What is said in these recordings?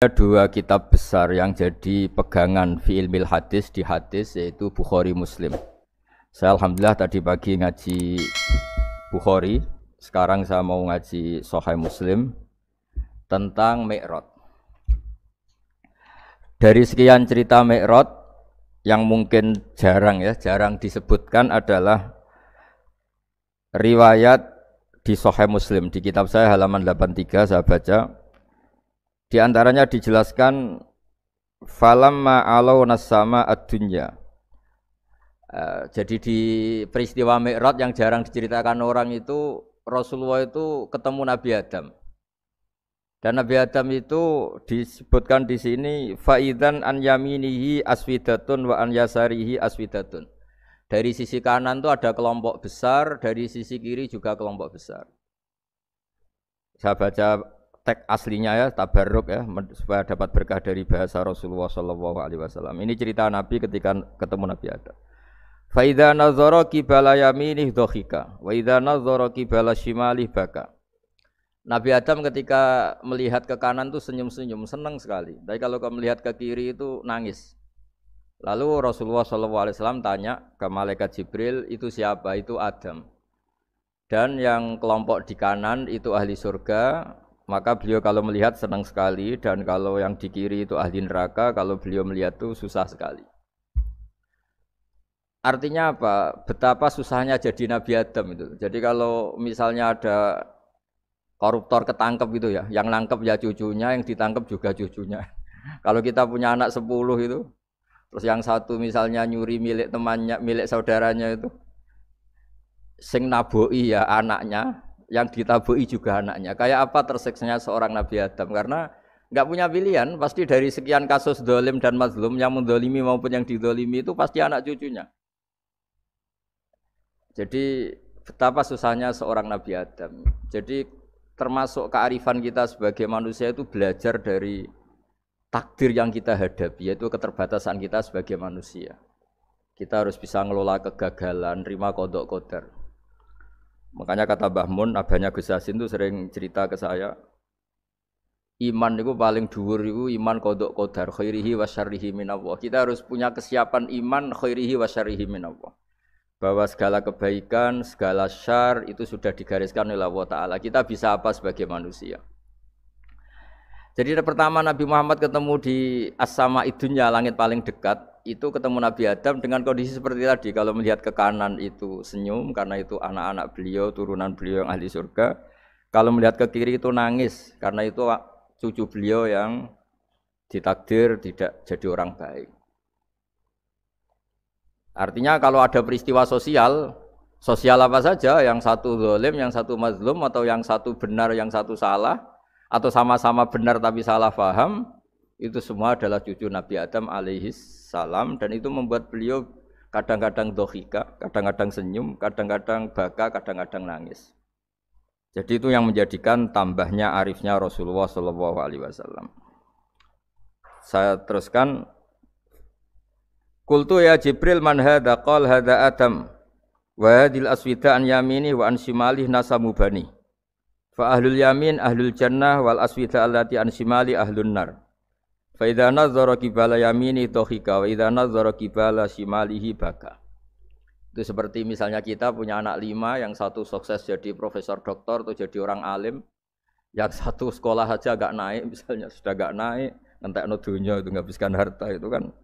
Ada dua kitab besar yang jadi pegangan fi ilmil hadis di hadis yaitu Bukhari Muslim. Saya alhamdulillah tadi pagi ngaji Bukhari, sekarang saya mau ngaji Sahih Muslim tentang Mi'raj. Dari sekian cerita Mi'raj yang mungkin jarang disebutkan adalah riwayat di Sahih Muslim. Di kitab saya halaman 83 saya baca. Di antaranya dijelaskan falamma alawna sama ad-dunya. Jadi di peristiwa Mi'raj yang jarang diceritakan orang itu Rasulullah itu ketemu Nabi Adam. Dan Nabi Adam itu disebutkan di sini faidan an yaminihi aswidatun wa an yasarihi aswidatun. Dari sisi kanan itu ada kelompok besar, dari sisi kiri juga kelompok besar. Saya baca teks aslinya ya, tabarruk ya, supaya dapat berkah dari bahasa Rasulullah SAW. Ini cerita Nabi ketika ketemu Nabi Adam. Fa idza nazara qibala yaminih dhahika wa idza nazara qibala shimalih baka. Nabi Adam ketika melihat ke kanan itu senyum-senyum, senang sekali. Tapi kalau melihat ke kiri itu nangis. Lalu Rasulullah SAW tanya ke malaikat Jibril, itu siapa? Itu Adam. Dan yang kelompok di kanan itu ahli surga. Maka beliau kalau melihat senang sekali, dan kalau yang di kiri itu ahli neraka, kalau beliau melihat itu susah sekali. Artinya apa? Betapa susahnya jadi Nabi Adam itu. Jadi kalau misalnya ada koruptor ketangkep gitu ya, yang nangkep ya cucunya, yang ditangkep juga cucunya. Kalau kita punya anak 10 itu, terus yang satu misalnya nyuri milik temannya, milik saudaranya itu, sing naboi ya anaknya, yang ditabui juga anaknya. Kayak apa tersiksanya seorang Nabi Adam? Karena enggak punya pilihan, pasti dari sekian kasus dolim dan mazlum, yang mendolimi maupun yang didolimi itu pasti anak cucunya. Jadi betapa susahnya seorang Nabi Adam. Jadi termasuk kearifan kita sebagai manusia itu belajar dari takdir yang kita hadapi, yaitu keterbatasan kita sebagai manusia. Kita harus bisa ngelola kegagalan, terima qadha qadar. Makanya kata Mbah Mun, abahnya Gus Yasin itu sering cerita ke saya, iman itu paling dhuwur itu iman qadha qadar, khairihi wa syarrihi minallah. Kita harus punya kesiapan iman khairihi wa syarrihi minallah. Bahwa segala kebaikan, segala syar itu sudah digariskan oleh Allah Ta'ala. Kita bisa apa sebagai manusia? Jadi pertama Nabi Muhammad ketemu di as-sama'i dunya, langit paling dekat, itu ketemu Nabi Adam dengan kondisi seperti tadi. Kalau melihat ke kanan itu senyum, karena itu anak-anak beliau, turunan beliau yang ahli surga. Kalau melihat ke kiri itu nangis, karena itu cucu beliau yang ditakdir tidak jadi orang baik. Artinya kalau ada peristiwa sosial apa saja, yang satu zalim, yang satu mazlum, atau yang satu benar, yang satu salah, atau sama-sama benar tapi salah faham, itu semua adalah cucu Nabi Adam alaihis salam, dan itu membuat beliau kadang-kadang dohika, kadang-kadang senyum, kadang-kadang baka, kadang-kadang nangis. Jadi itu yang menjadikan tambahnya arifnya Rasulullah SAW. Saya teruskan. Qultu ya Jibril man hadza qala hadza Adam wa hadhil aswida an yamini wa an shimalih nasamu bani. Fa ahlul yamin ahlul jannah wal aswida allati an shimali ahlun nar. Fa idza nazara qibala yamini dhahika wa idza nazara qibala shimalihi baka. Itu seperti misalnya kita punya anak 5, yang satu sukses jadi profesor doktor atau jadi orang alim, yang satu sekolah saja agak naik, misalnya sudah agak naik, ngentekno dunya itu nghabiskan harta itu kan.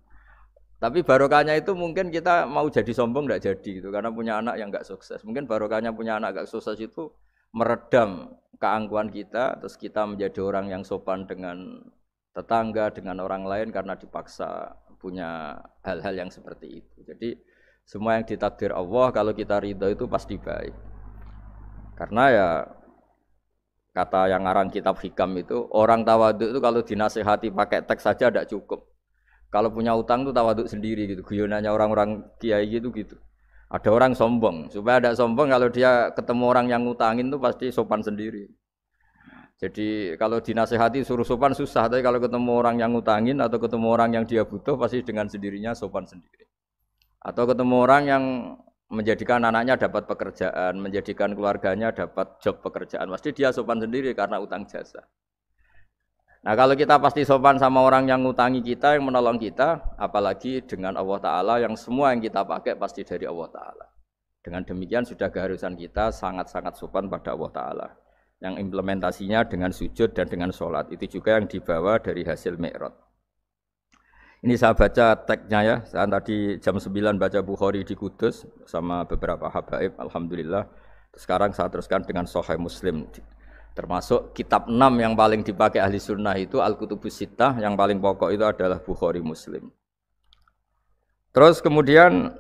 Tapi barokahnya itu mungkin kita mau jadi sombong enggak jadi gitu, karena punya anak yang enggak sukses. Mungkin barokahnya punya anak enggak sukses itu meredam keangkuhan kita, terus kita menjadi orang yang sopan dengan tetangga, dengan orang lain karena dipaksa punya hal-hal yang seperti itu. Jadi semua yang ditakdir Allah kalau kita ridho itu pasti baik. Karena ya kata yang ngarang kitab hikam itu, orang tawadhu itu kalau dinasihati pakai teks saja tidak cukup. Kalau punya utang itu tawadhu sendiri gitu. Guyonannya orang-orang kiai gitu. Ada orang sombong, supaya ada sombong kalau dia ketemu orang yang ngutangin itu pasti sopan sendiri. Jadi kalau dinasehati suruh sopan susah, tapi kalau ketemu orang yang ngutangin atau ketemu orang yang dia butuh pasti dengan sendirinya sopan sendiri. Atau ketemu orang yang menjadikan anaknya dapat pekerjaan, menjadikan keluarganya dapat job pekerjaan, pasti dia sopan sendiri karena utang jasa. Nah kalau kita pasti sopan sama orang yang ngutangi kita, yang menolong kita, apalagi dengan Allah Ta'ala yang semua yang kita pakai pasti dari Allah Ta'ala. Dengan demikian sudah keharusan kita sangat-sangat sopan pada Allah Ta'ala. Yang implementasinya dengan sujud dan dengan sholat. Itu juga yang dibawa dari hasil Mi'raj. Ini saya baca teksnya ya, saya tadi jam 9 baca Bukhari di Kudus sama beberapa habaib, alhamdulillah. Sekarang saya teruskan dengan Sahih Muslim. Termasuk kitab 6 yang paling dipakai ahli sunnah itu Al-Kutubus Sittah, yang paling pokok itu adalah Bukhari Muslim. Terus kemudian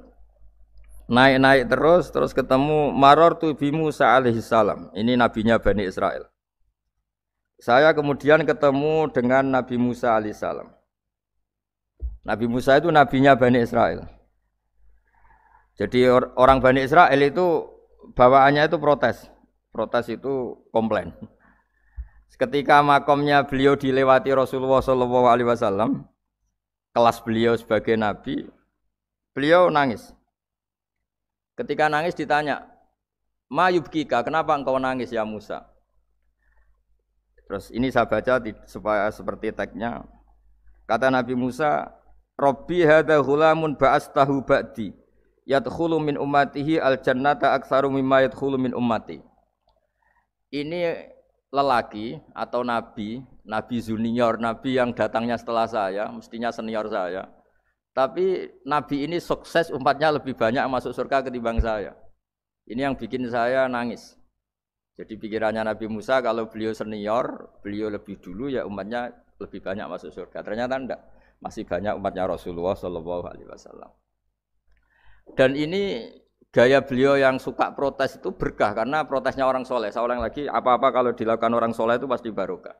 naik-naik terus ketemu Marartu bi Musa alaihi salam. Ini nabinya Bani Israel. Saya kemudian ketemu dengan Nabi Musa alaihi salam. Nabi Musa itu nabinya Bani Israel. Jadi orang Bani Israel itu bawaannya itu protes. Protes itu komplain. Ketika makomnya beliau dilewati Rasulullah SAW, kelas beliau sebagai nabi, beliau nangis. Ketika nangis ditanya, "Ma yubkika, kenapa engkau nangis ya Musa?" Terus ini saya baca supaya seperti teksnya. Kata Nabi Musa, Rabbi hadza ghulamun ba'astahu ba'di yadkhulu min ummatihi al-jannata aktsaru mimma yadkhulu min ummati. Ini lelaki atau nabi junior, nabi yang datangnya setelah saya, mestinya senior saya. Tapi nabi ini sukses umatnya lebih banyak masuk surga ketimbang saya. Ini yang bikin saya nangis. Jadi pikirannya Nabi Musa kalau beliau senior, beliau lebih dulu ya umatnya lebih banyak masuk surga. Ternyata enggak. Masih banyak umatnya Rasulullah SAW. Dan ini gaya beliau yang suka protes itu berkah karena protesnya orang soleh. Saya ulang lagi, apa-apa kalau dilakukan orang soleh itu pasti barokah.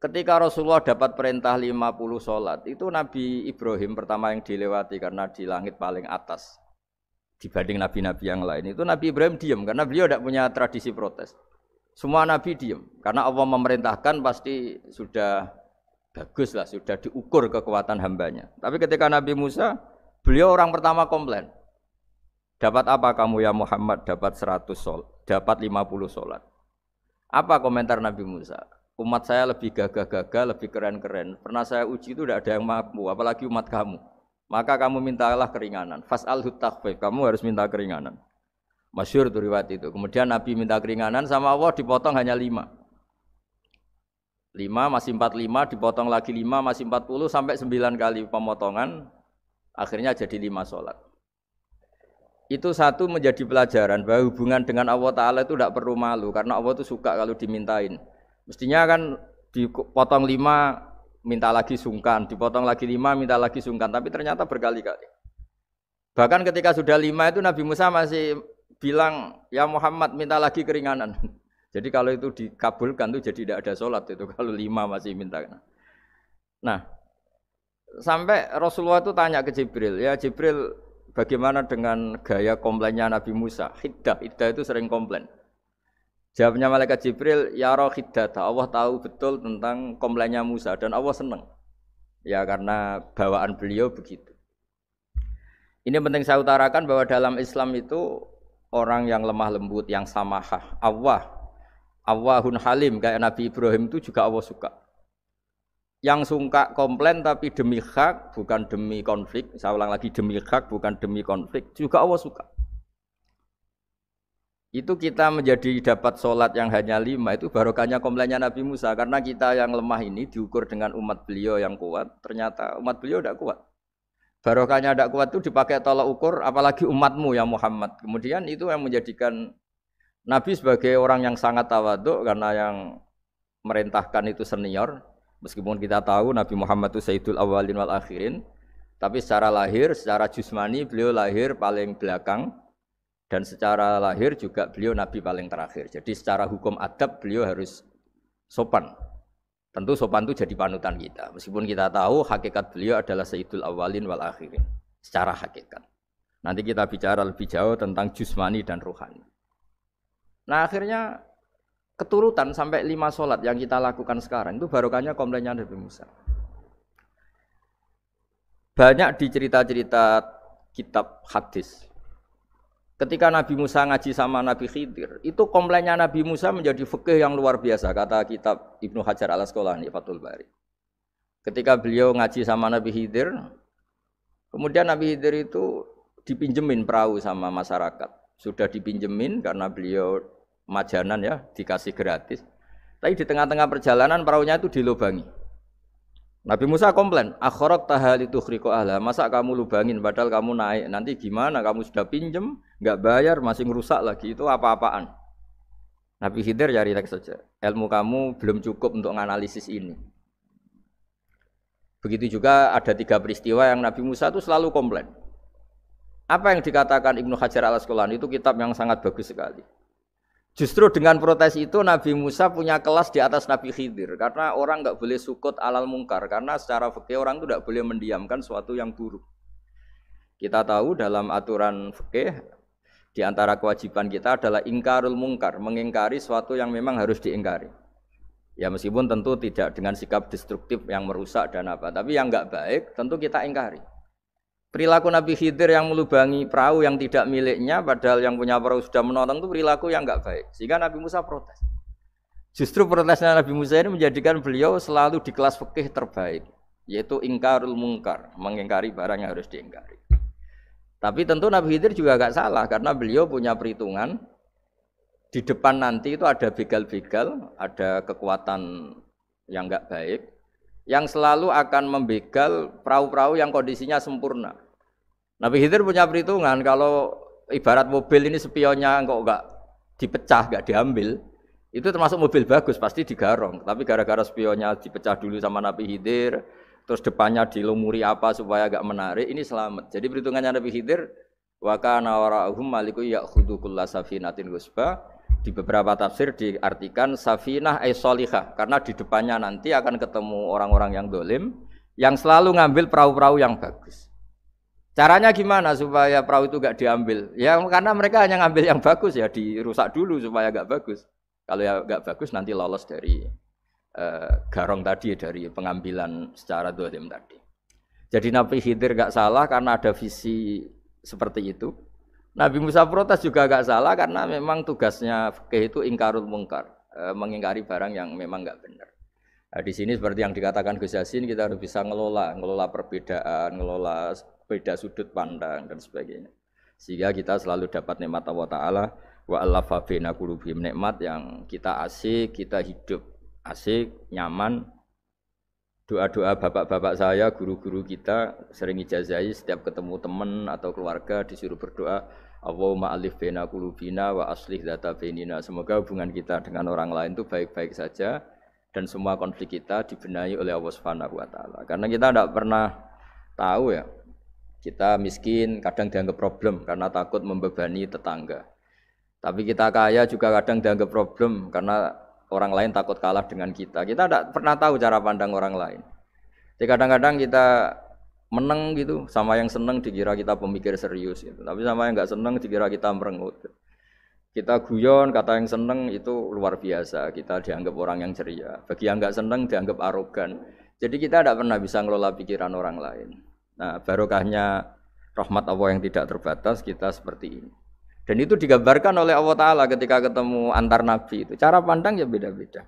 Ketika Rasulullah dapat perintah 50 sholat, itu Nabi Ibrahim pertama yang dilewati karena di langit paling atas dibanding nabi-nabi yang lain. Itu Nabi Ibrahim diam karena beliau tidak punya tradisi protes. Semua nabi diam karena Allah memerintahkan pasti sudah bagus lah, sudah diukur kekuatan hambanya. Tapi ketika Nabi Musa, beliau orang pertama komplain. Dapat apa kamu ya Muhammad? Dapat 100 sholat, dapat 50 sholat. Apa komentar Nabi Musa? Umat saya lebih gagah-gagah, lebih keren-keren. Pernah saya uji itu tidak ada yang mampu, apalagi umat kamu. Maka kamu mintalah keringanan. Fas'alhu takhfif, kamu harus minta keringanan. Masyhur tuh riwayat itu. Kemudian Nabi minta keringanan sama Allah dipotong hanya 5. 5 masih 45, dipotong lagi 5 masih 40 sampai 9 kali pemotongan, akhirnya jadi 5 sholat. Itu satu menjadi pelajaran bahwa hubungan dengan Allah Ta'ala itu tidak perlu malu, karena Allah itu suka kalau dimintain. Mestinya kan dipotong 5, minta lagi sungkan, dipotong lagi 5, minta lagi sungkan, tapi ternyata berkali-kali. Bahkan ketika sudah 5 itu Nabi Musa masih bilang, ya Muhammad minta lagi keringanan. Jadi kalau itu dikabulkan tuh jadi tidak ada sholat itu kalau 5 masih minta. Nah, sampai Rasulullah itu tanya ke Jibril, ya Jibril bagaimana dengan gaya komplainnya Nabi Musa? Hiddah itu sering komplain. Jawabnya malaikat Jibril, ya roh hiddata, Allah tahu betul tentang komplainnya Musa dan Allah senang. Ya karena bawaan beliau begitu. Ini penting saya utarakan bahwa dalam Islam itu orang yang lemah lembut, yang samahah, Allahun Halim kayak Nabi Ibrahim itu juga Allah suka. Yang suka komplain tapi demi hak bukan demi konflik. Saya ulang lagi, demi hak bukan demi konflik juga Allah suka. Itu kita menjadi dapat sholat yang hanya 5 itu barokahnya komplainnya Nabi Musa. Karena kita yang lemah ini diukur dengan umat beliau yang kuat. Ternyata umat beliau tidak kuat. Barokahnya tidak kuat itu dipakai tolak ukur apalagi umatmu ya Muhammad. Kemudian itu yang menjadikan Nabi sebagai orang yang sangat tawaduk karena yang merintahkan itu senior. Meskipun kita tahu Nabi Muhammad itu Sayyidul Awwalin wal Akhirin, tapi secara lahir, secara jusmani beliau lahir paling belakang dan secara lahir juga beliau Nabi paling terakhir. Jadi secara hukum adab beliau harus sopan. Tentu sopan itu jadi panutan kita. Meskipun kita tahu hakikat beliau adalah Sayyidul Awwalin wal Akhirin secara hakikat. Nanti kita bicara lebih jauh tentang jusmani dan ruhani. Nah akhirnya keturutan sampai 5 sholat yang kita lakukan sekarang itu barokahnya komplainnya Nabi Musa. Banyak di cerita-cerita kitab hadis Ketika Nabi Musa ngaji sama Nabi Khidir, itu komplainnya Nabi Musa menjadi fikih yang luar biasa, kata kitab Ibnu Hajar Al-Asqalani Fathul Bari. Ketika beliau ngaji sama Nabi Khidir, kemudian Nabi Khidir itu dipinjemin perahu sama masyarakat. Sudah dipinjemin karena beliau majanan ya, dikasih gratis. Tapi di tengah-tengah perjalanan perahunya itu dilubangi. Nabi Musa komplain, akhirat tahali tukhriqu ahla, masa kamu lubangin padahal kamu naik, nanti gimana, kamu sudah pinjem, nggak bayar, masih ngerusak lagi, itu apa-apaan. Nabi Khidir cari teks saja, ilmu kamu belum cukup untuk menganalisis ini. Begitu juga ada 3 peristiwa yang Nabi Musa itu selalu komplain. Apa yang dikatakan Ibnu Hajar Al-Asqalani itu kitab yang sangat bagus sekali. Justru dengan protes itu Nabi Musa punya kelas di atas Nabi Khidir. Karena orang enggak boleh sukut alal mungkar. Karena secara fikih orang itu enggak boleh mendiamkan sesuatu yang buruk. Kita tahu dalam aturan fikih, di antara kewajiban kita adalah ingkarul mungkar. Mengingkari sesuatu yang memang harus diingkari. Ya meskipun tentu tidak dengan sikap destruktif yang merusak dan apa. Tapi yang enggak baik tentu kita ingkari. Perilaku Nabi Khidir yang melubangi perahu yang tidak miliknya, padahal yang punya perahu sudah menonton, itu perilaku yang enggak baik. Sehingga Nabi Musa protes. Justru protesnya Nabi Musa ini menjadikan beliau selalu di kelas fikih terbaik, yaitu ingkarul mungkar, mengingkari barang yang harus diingkari. Tapi tentu Nabi Khidir juga enggak salah, karena beliau punya perhitungan, di depan nanti itu ada begal-begal, ada kekuatan yang enggak baik, yang selalu akan membegal perahu-perahu yang kondisinya sempurna. Nabi Khidir punya perhitungan, kalau ibarat mobil ini spionnya kok enggak dipecah, enggak diambil, itu termasuk mobil bagus, pasti digarong. Tapi gara-gara spionnya dipecah dulu sama Nabi Khidir, terus depannya dilumuri apa supaya agak menarik, ini selamat. Jadi perhitungannya Nabi Khidir, wa kana wara'uhum maliku ya'khudhu kulla safinatin ghusba. Di beberapa tafsir diartikan safinah ay sholihah, karena di depannya nanti akan ketemu orang-orang yang dolim, yang selalu ngambil perahu-perahu yang bagus. Caranya gimana supaya perahu itu gak diambil? Ya karena mereka hanya ngambil yang bagus, ya dirusak dulu supaya gak bagus. Kalau ya gak bagus nanti lolos dari garong tadi, dari pengambilan secara dolim tadi. Jadi Nabi Khidir gak salah karena ada visi seperti itu. Nabi Musa protes juga gak salah karena memang tugasnya fikih itu ingkarul mungkar, mengingkari barang yang memang gak benar. Nah, di sini seperti yang dikatakan Gus Yassin, kita harus bisa ngelola perbedaan, ngelola beda sudut pandang dan sebagainya. Sehingga kita selalu dapat nikmat Allah Ta'ala, wa allafa baina qulubihim, nikmat yang kita asik, kita hidup asik, nyaman. Doa-doa bapak-bapak saya, guru-guru kita sering ijazahi setiap ketemu teman atau keluarga disuruh berdoa, Allahumma alif baina qulubina wa aslih dzata bainina. Semoga hubungan kita dengan orang lain itu baik-baik saja dan semua konflik kita dibenahi oleh Allah Subhanahu wa taala. Karena kita tidak pernah tahu ya. Kita miskin kadang dianggap problem karena takut membebani tetangga. Tapi kita kaya juga kadang dianggap problem karena orang lain takut kalah dengan kita. Kita tidak pernah tahu cara pandang orang lain. Jadi kadang-kadang kita menang gitu, sama yang senang dikira kita pemikir serius gitu. Tapi sama yang enggak senang dikira kita merengut. Kita guyon, kata yang senang itu luar biasa. Kita dianggap orang yang ceria. Bagi yang enggak senang dianggap arogan. Jadi kita tidak pernah bisa ngelola pikiran orang lain. Nah, barokahnya rahmat Allah yang tidak terbatas kita seperti ini. Dan itu digambarkan oleh Allah Ta'ala ketika ketemu antar Nabi itu. Cara pandang ya beda-beda.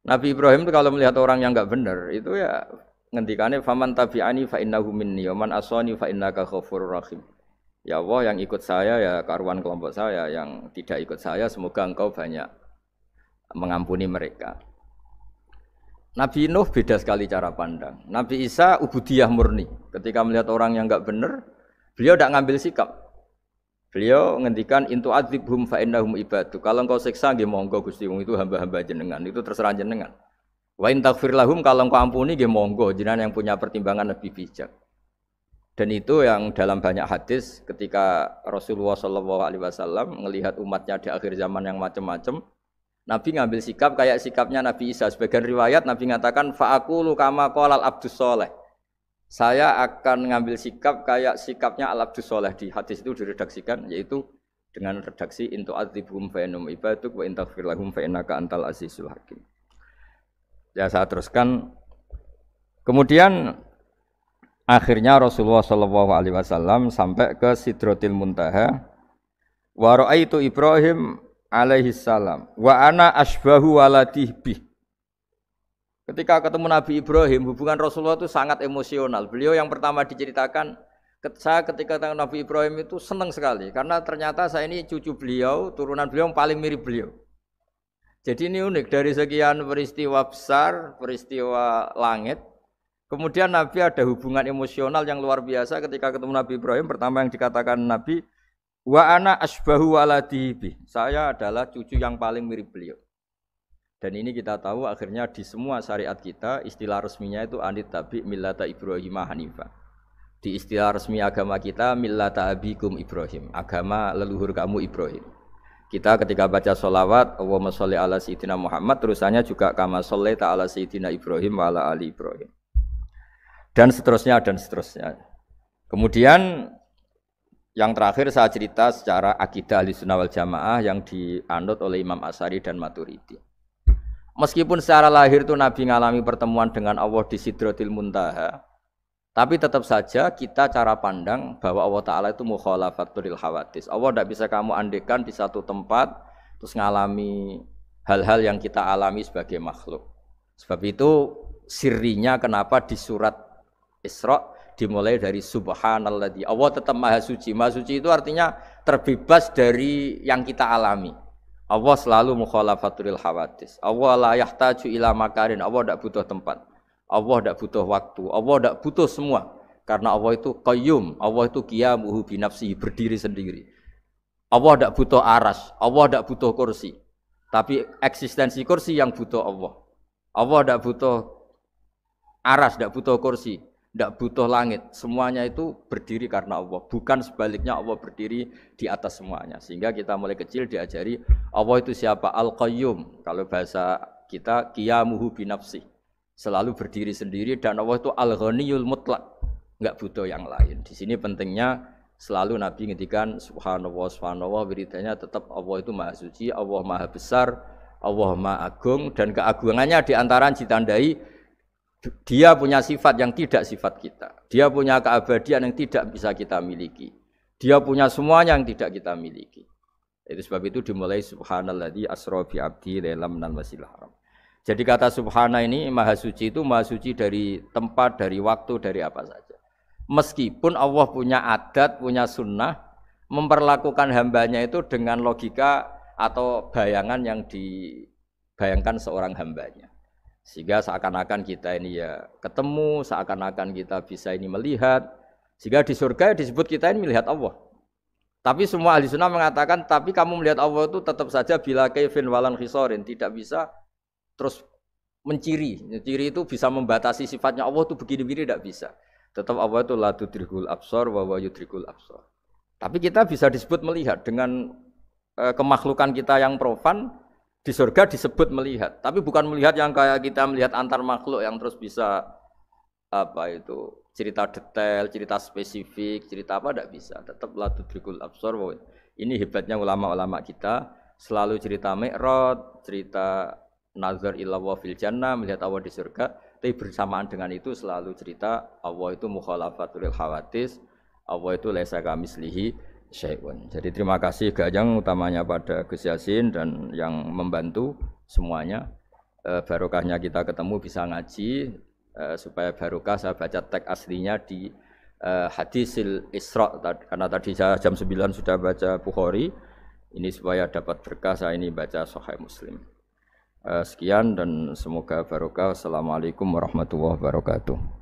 Nabi Ibrahim itu kalau melihat orang yang enggak benar, itu ya ngendikane faman tabi'ani fa innahu minni wa man asani fa innaka ghafurur rahim. Ya Allah, yang ikut saya ya karuan kelompok saya, yang tidak ikut saya semoga engkau banyak mengampuni mereka. Nabi Nuh beda sekali cara pandang. Nabi Isa ubudiyah murni. Ketika melihat orang yang enggak benar, beliau tidak ngambil sikap. Beliau ngendikan intu adzibhum fa innahum ibadu. Kalau engkau siksa nggih monggo Gusti, wong itu hamba-hamba jenengan, itu terserah jenengan. Wa in taghfir lahum, kalau engkau ampuni nggih monggo, jenengan yang punya pertimbangan lebih bijak. Dan itu yang dalam banyak hadis ketika Rasulullah SAW melihat umatnya di akhir zaman yang macam-macam, Nabi ngambil sikap kayak sikapnya Nabi Isa. Sebagian riwayat Nabi mengatakan fa'aqulu kama qalal abdus soleh. Saya akan ngambil sikap kayak sikapnya al-abdus soleh. Di hadis itu diredaksikan, yaitu dengan redaksi intu adzibhum fa innahum ibaduk wa in taghfir lahum fa innaka antal azizul hakim. Ya saya teruskan. Kemudian akhirnya Rasulullah Shallallahu Alaihi Wasallam sampai ke Sidratil Muntaha. Wa ra'aitu Ibrahim alaihi salam wa ana asbahu waladih bih. Ketika ketemu Nabi Ibrahim, hubungan Rasulullah itu sangat emosional. Beliau yang pertama diceritakan, saya ketika ketemu Nabi Ibrahim itu senang sekali karena ternyata saya ini cucu beliau, turunan beliau yang paling mirip beliau. Jadi ini unik, dari sekian peristiwa besar, peristiwa langit, kemudian Nabi ada hubungan emosional yang luar biasa ketika ketemu Nabi Ibrahim. Pertama yang dikatakan Nabi, wa ana asbahu waladihi, saya adalah cucu yang paling mirip beliau. Dan ini kita tahu akhirnya di semua syariat kita istilah resminya itu anit tabi millata Ibrahim hanifah. Di istilah resmi agama kita millata abikum Ibrahim, agama leluhur kamu Ibrahim. Kita ketika baca sholawat Allahumma sholli ala sayyidina Muhammad, terusannya juga kama shollaita ala sayyidina Ibrahim wa ala ali Ibrahim. Dan seterusnya dan seterusnya. Kemudian yang terakhir saya cerita secara akidah Ahlussunnah wal Jamaah yang dianut oleh Imam Asy'ari dan Maturidi. Meskipun secara lahir itu Nabi mengalami pertemuan dengan Allah di Sidratil Muntaha, tapi tetap saja kita cara pandang bahwa Allah Ta'ala itu mukhalafatul hawadis. Allah tidak bisa kamu andekan di satu tempat terus mengalami hal-hal yang kita alami sebagai makhluk. Sebab itu sirinya kenapa di surat Isra dimulai dari subhanalladzi. Allah tetap maha suci. Maha suci itu artinya terbebas dari yang kita alami. Allah selalu mukhalafatul hawadis. Allah la yahtaju ila makarin. Allah tidak butuh tempat. Allah tidak butuh waktu. Allah tidak butuh semua. Karena Allah itu qayyum. Allah itu qiyamuhu binafsihi, berdiri sendiri. Allah tidak butuh aras. Allah tidak butuh kursi. Tapi eksistensi kursi yang butuh Allah. Allah tidak butuh aras, tidak butuh kursi. Tidak butuh langit, semuanya itu berdiri karena Allah. Bukan sebaliknya Allah berdiri di atas semuanya. Sehingga kita mulai kecil diajari Allah itu siapa? Al-Qayyum. Kalau bahasa kita qiyamuhu binafsi, selalu berdiri sendiri. Dan Allah itu Al-Ghaniyul Mutlaq, enggak butuh yang lain. Di sini pentingnya selalu Nabi ngendikan subhanallah, subhanallah, wiridanya tetap Allah itu maha suci, Allah maha besar, Allah maha agung. Dan keagungannya diantara ditandai dia punya sifat yang tidak sifat kita. Dia punya keabadian yang tidak bisa kita miliki. Dia punya semuanya yang tidak kita miliki. Itu sebab itu dimulai subhanalladzi asra bi abdi lailam minal masjidil haram. Jadi kata subhana ini maha suci itu maha suci dari tempat, dari waktu, dari apa saja. Meskipun Allah punya adat, punya sunnah memperlakukan hambanya itu dengan logika atau bayangan yang dibayangkan seorang hambanya. Sehingga seakan-akan kita ini ya ketemu, seakan-akan kita bisa ini melihat. Sehingga di surga disebut kita ini melihat Allah. Tapi semua ahli sunnah mengatakan, tapi kamu melihat Allah itu tetap saja bila kaifin walan khisorin, tidak bisa terus menciri. Menciri itu bisa membatasi sifatnya Allah itu begini-begini, tidak bisa. Tetap Allah itu la tudrikul absar wa huwa yudrikul absar. Tapi kita bisa disebut melihat dengan kemakhlukan kita yang profan. Di surga disebut melihat, tapi bukan melihat yang kayak kita melihat antar makhluk yang terus bisa apa itu cerita detail, cerita spesifik, cerita apa tidak bisa. Tetap la tudrikul absar. Ini hebatnya ulama-ulama kita, selalu cerita Mi'raj, cerita nazar ila wa fil jannah, melihat Allah di surga, tapi bersamaan dengan itu selalu cerita Allah itu mukhalafatul hawadis, Allah itu laisa kamislihi syai'un. Jadi terima kasih Gajang utamanya pada Gus Yasin dan yang membantu semuanya. Barokahnya kita ketemu bisa ngaji, supaya barokah saya baca teks aslinya di Hadisil Isra, karena tadi saya jam 9 sudah baca Bukhari. Ini supaya dapat berkah, saya ini baca Sahih Muslim. Sekian dan semoga barokah. Assalamualaikum warahmatullahi wabarakatuh.